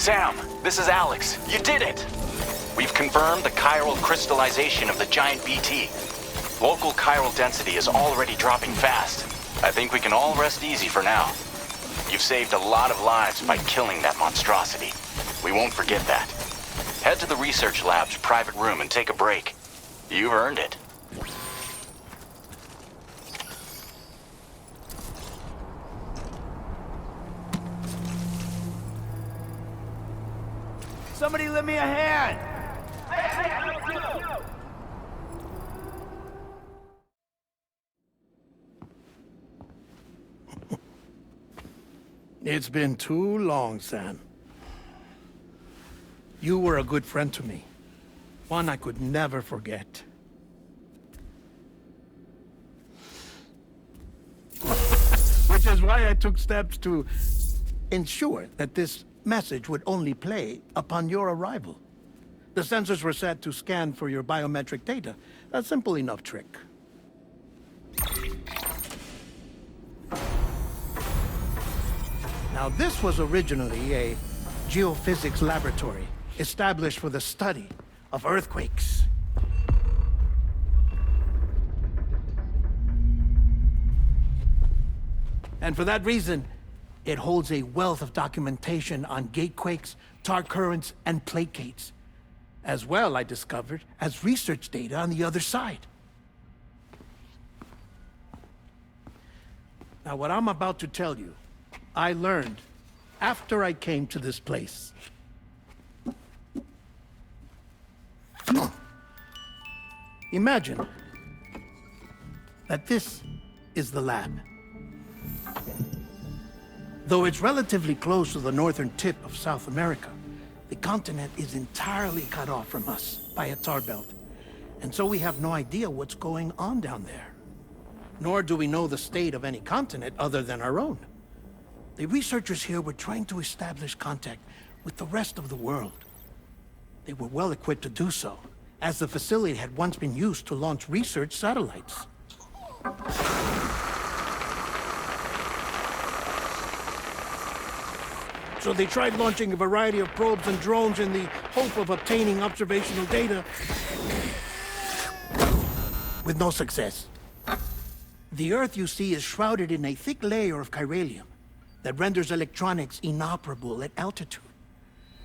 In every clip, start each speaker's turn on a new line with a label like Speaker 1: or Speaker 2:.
Speaker 1: Sam, this is Alex. You did it! We've confirmed the chiral crystallization of the giant BT. Local chiral density is already dropping fast. I think we can all rest easy for now. You've saved a lot of lives by killing that monstrosity. We won't forget that. Head to the research lab's private room and take a break. You've earned it.
Speaker 2: Somebody lend me a hand!
Speaker 3: It's been too long, Sam. You were a good friend to me. One I could never forget. Which is why I took steps to ensure that this message would only play upon your arrival. The sensors were set to scan for your biometric data. A simple enough trick. Now, this was originally a geophysics laboratory established for the study of earthquakes. And for that reason, it holds a wealth of documentation on gatequakes, tar currents, and placates. As well, I discovered, as research data on the other side. Now, what I'm about to tell you, I learned after I came to this place. Imagine that this is the lab. Though it's relatively close to the northern tip of South America, the continent is entirely cut off from us by a tar belt. And so we have no idea what's going on down there. Nor do we know the state of any continent other than our own. The researchers here were trying to establish contact with the rest of the world. They were well equipped to do so, as the facility had once been used to launch research satellites. So they tried launching a variety of probes and drones in the hope of obtaining observational data, with no success. The Earth, you see, is shrouded in a thick layer of chiralium that renders electronics inoperable at altitude.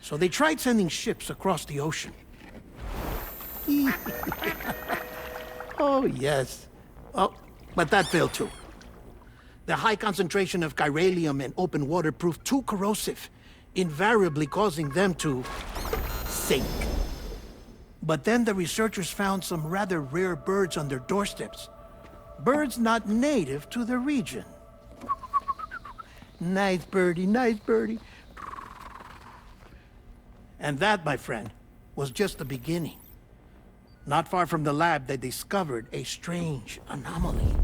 Speaker 3: So they tried sending ships across the ocean. Oh, yes. Oh, but that failed too. The high concentration of chiralium in open water proved too corrosive, invariably causing them to sink. But then the researchers found some rather rare birds on their doorsteps. Birds not native to the region. Nice birdie, nice birdie. And that, my friend, was just the beginning. Not far from the lab, they discovered a strange anomaly.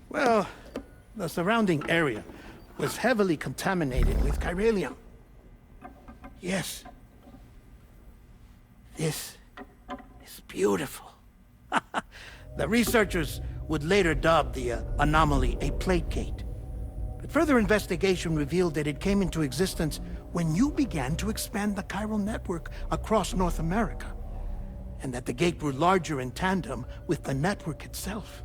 Speaker 3: Well, the surrounding area was heavily contaminated with chiralium. Yes. This is beautiful. The researchers would later dub the anomaly a placate. But further investigation revealed that it came into existence when you began to expand the chiral network across North America, and that the gate grew larger in tandem with the network itself.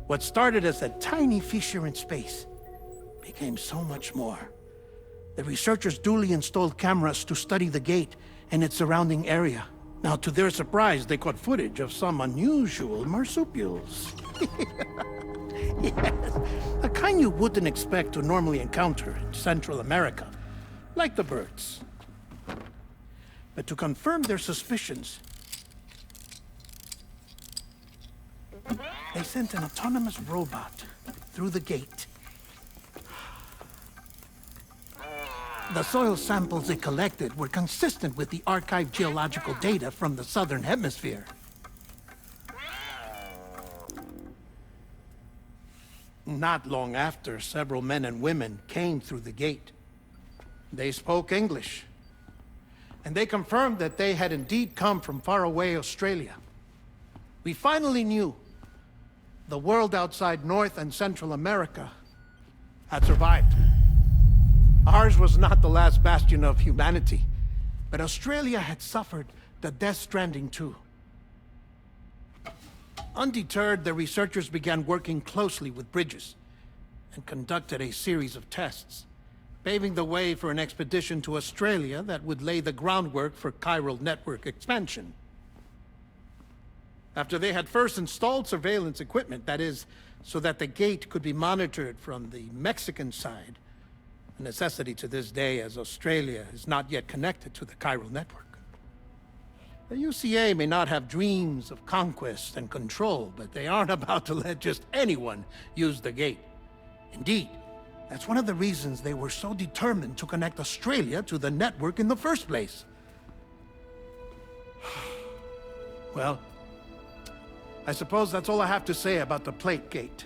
Speaker 3: What started as a tiny fissure in space became so much more. The researchers duly installed cameras to study the gate and its surrounding area. Now, to their surprise, they caught footage of some unusual marsupials. Yes, a kind you wouldn't expect to normally encounter in Central America, like the birds. But to confirm their suspicions, they sent an autonomous robot through the gate. The soil samples it collected were consistent with the archived geological data from the southern hemisphere. Not long after, several men and women came through the gate. They spoke English, and they confirmed that they had indeed come from faraway Australia. We finally knew the world outside North and Central America had survived. Ours was not the last bastion of humanity, but Australia had suffered the Death Stranding too. Undeterred, the researchers began working closely with Bridges and conducted a series of tests, paving the way for an expedition to Australia that would lay the groundwork for chiral network expansion. After they had first installed surveillance equipment, that is, so that the gate could be monitored from the Mexican side, a necessity to this day as Australia is not yet connected to the chiral network. The UCA may not have dreams of conquest and control, but they aren't about to let just anyone use the gate. Indeed, that's one of the reasons they were so determined to connect Australia to the network in the first place. Well, I suppose that's all I have to say about the plate gate.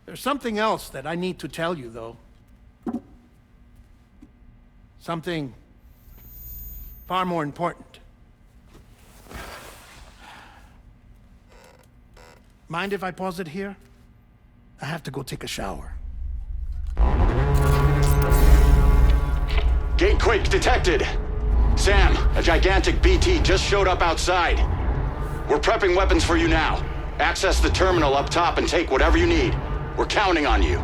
Speaker 3: There's something else that I need to tell you, though. Something far more important. Mind if I pause it here? I have to go take a shower.
Speaker 1: Gate quake detected. Sam, a gigantic BT just showed up outside. We're prepping weapons for you now. Access the terminal up top and take whatever you need. We're counting on you.